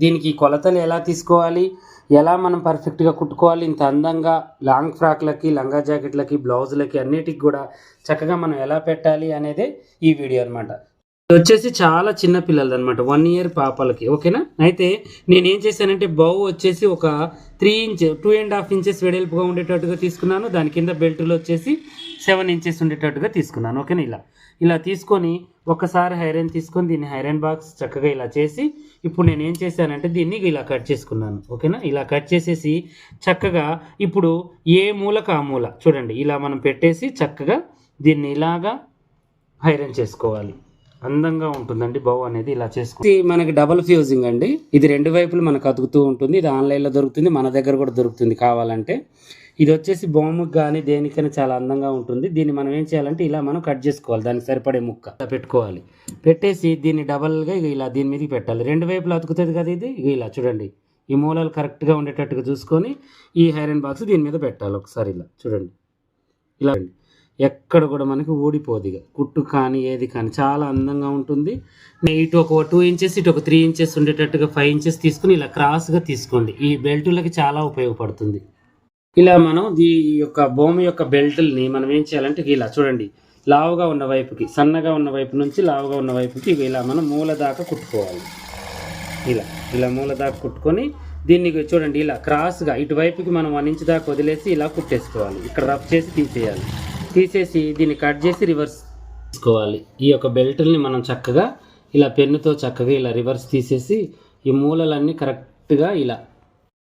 దీనికి కొలతలు ఎలా తీసుకోవాలి, ఎలా మనం పర్ఫెక్ట్గా కుట్టుకోవాలి, ఇంత అందంగా లాంగ్ ఫ్రాక్లకి, లంగా జాకెట్లకి, బ్లౌజులకి అన్నిటికి కూడా చక్కగా మనం ఎలా పెట్టాలి అనేదే ఈ వీడియో అనమాట. ఇది వచ్చేసి చాలా చిన్న పిల్లలది అనమాట, 1 ఇయర్ పాపలకి. ఓకేనా. అయితే నేనేం చేశానంటే బౌ వచ్చేసి ఒక 3 ఇంచ్ 2.5 ఇంచెస్ వెడల్పుగా ఉండేటట్టుగా తీసుకున్నాను. దాని కింద బెల్టులు వచ్చేసి 7 ఇంచెస్ ఉండేటట్టుగా తీసుకున్నాను. ఓకేనా. ఇలా తీసుకొని ఒకసారి ఐరన్ తీసుకొని దీన్ని ఐరన్ బాక్స్ చక్కగా ఇలా చేసి ఇప్పుడు నేను ఏం చేశానంటే దీన్ని ఇలా కట్ చేసుకున్నాను. ఓకేనా. ఇలా కట్ చేసేసి చక్కగా ఇప్పుడు ఏ మూలకు ఆ మూల చూడండి ఇలా మనం పెట్టేసి చక్కగా దీన్ని ఇలాగా ఐరన్ చేసుకోవాలి. అందంగా ఉంటుందండి బౌ అనేది. ఇలా చేసుకోవాలి. మనకి డబుల్ ఫ్యూజింగ్ అండి. ఇది 2 వైపులు మనకు అతుకుతూ ఉంటుంది. ఇది ఆన్లైన్లో దొరుకుతుంది, మన దగ్గర కూడా దొరుకుతుంది కావాలంటే. ఇది వచ్చేసి బొమ్మకు కానీ దేనికైనా చాలా అందంగా ఉంటుంది. దీన్ని మనం ఏం చేయాలంటే ఇలా మనం కట్ చేసుకోవాలి. దానికి సరిపడే ముక్క పెట్టుకోవాలి. పెట్టేసి దీన్ని డబల్గా ఇలా దీని మీదకి పెట్టాలి. 2 వైపులు అతుకుతుంది కదా ఇది. ఇలా చూడండి ఈ మూలలు కరెక్ట్గా ఉండేటట్టుగా చూసుకొని ఈ ఐరన్ బాక్స్ దీని మీద పెట్టాలి. ఒకసారి ఇలా చూడండి. ఇలా ఎక్కడ కూడా మనకి ఊడిపోదు. ఇక కుట్టు కానీ ఏది కానీ చాలా అందంగా ఉంటుంది. ఇటు ఒక 2 ఇంచెస్ ఇటు ఒక 3 ఇంచెస్ ఉండేటట్టుగా 5 ఇంచెస్ తీసుకుని ఇలా క్రాస్గా తీసుకోండి. ఈ బెల్టులకి చాలా ఉపయోగపడుతుంది. ఇలా మనం ఈ యొక్క భూమి యొక్క బెల్టుల్ని మనం ఏం చేయాలంటే ఇలా చూడండి లావుగా ఉన్న వైపుకి, సన్నగా ఉన్న వైపు నుంచి లావుగా ఉన్న వైపుకి ఇలా మనం మూల దాకా కుట్టుకోవాలి. ఇలా మూల దాకా కుట్టుకొని దీన్ని చూడండి ఇలా క్రాస్గా ఇటువైపుకి మనం 1 ఇంచ్ దాకా వదిలేసి ఇలా కుట్టేసుకోవాలి. ఇక్కడ రఫ్ చేసి తీసేసి దీన్ని కట్ చేసి రివర్స్ తీసుకోవాలి. ఈ యొక్క బెల్టుల్ని మనం చక్కగా ఇలా పెన్నుతో చక్కగా ఇలా రివర్స్ తీసేసి ఈ మూలలన్నీ కరెక్ట్గా ఇలా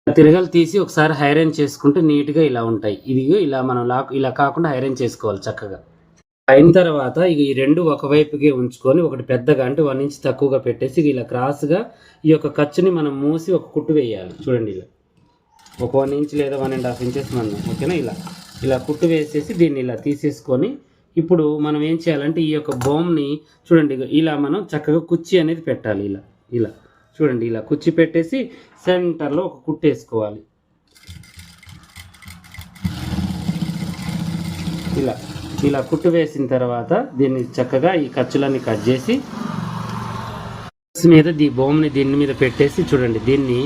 తిరగలు తీసి ఒకసారి ఐరన్ చేసుకుంటే నీట్గా ఇలా ఉంటాయి. ఇది ఇలా మనం ఇలా కాకుండా ఐరన్ చేసుకోవాలి చక్కగా. అయిన తర్వాత ఇక ఈ 2 ఒకవైపుకే ఉంచుకొని ఒకటి పెద్దగా అంటే 1 ఇంచ్ తక్కువగా పెట్టేసి ఇలా క్రాస్గా ఈ యొక్క ఖర్చుని మనం మూసి ఒక కుట్టు వేయాలి. చూడండి ఇలా ఒక 1 ఇంచ్ లేదా 1.5 ఇంచెస్ మనం. ఓకేనా. ఇలా కుట్టు వేసేసి దీన్ని ఇలా తీసేసుకొని ఇప్పుడు మనం ఏం చేయాలంటే ఈ యొక్క బొమ్మని చూడండి ఇలా మనం చక్కగా కుర్చీ అనేది పెట్టాలి. ఇలా చూడండి ఇలా కుర్చీ పెట్టేసి సెంటర్లో ఒక కుట్టు వేసుకోవాలి. ఇలా కుట్టు వేసిన తర్వాత దీన్ని చక్కగా ఈ ఖర్చులన్నీ కట్ చేసి మీద బొమ్మని దీని మీద పెట్టేసి చూడండి దీన్ని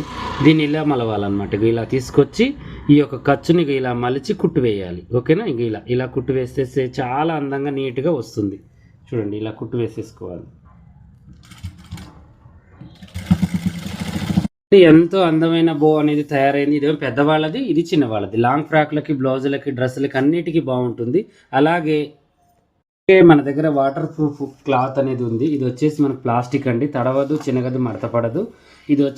ఇలా మలవాలన్నమాట. ఇలా తీసుకొచ్చి ఈ యొక్క ఖర్చుని ఇలా మలిచి కుట్టు వేయాలి. ఓకేనా. ఇలా కుట్టు వేసేస్తే చాలా అందంగా నీట్గా వస్తుంది. చూడండి ఇలా కుట్టు వేసేసుకోవాలి. ఎంతో అందమైన బో అనేది తయారైంది. ఇదేమో పెద్దవాళ్ళది, ఇది చిన్నవాళ్ళది. లాంగ్ ఫ్రాక్లకి, బ్లౌజులకి, డ్రెస్సులకి అన్నిటికీ బాగుంటుంది. అలాగే మన దగ్గర వాటర్ ప్రూఫ్ క్లాత్ అనేది ఉంది. ఇది వచ్చేసి మనకు ప్లాస్టిక్ అండి, తడవదు, చినగదు, మడత పడదు. ఇది వచ్చి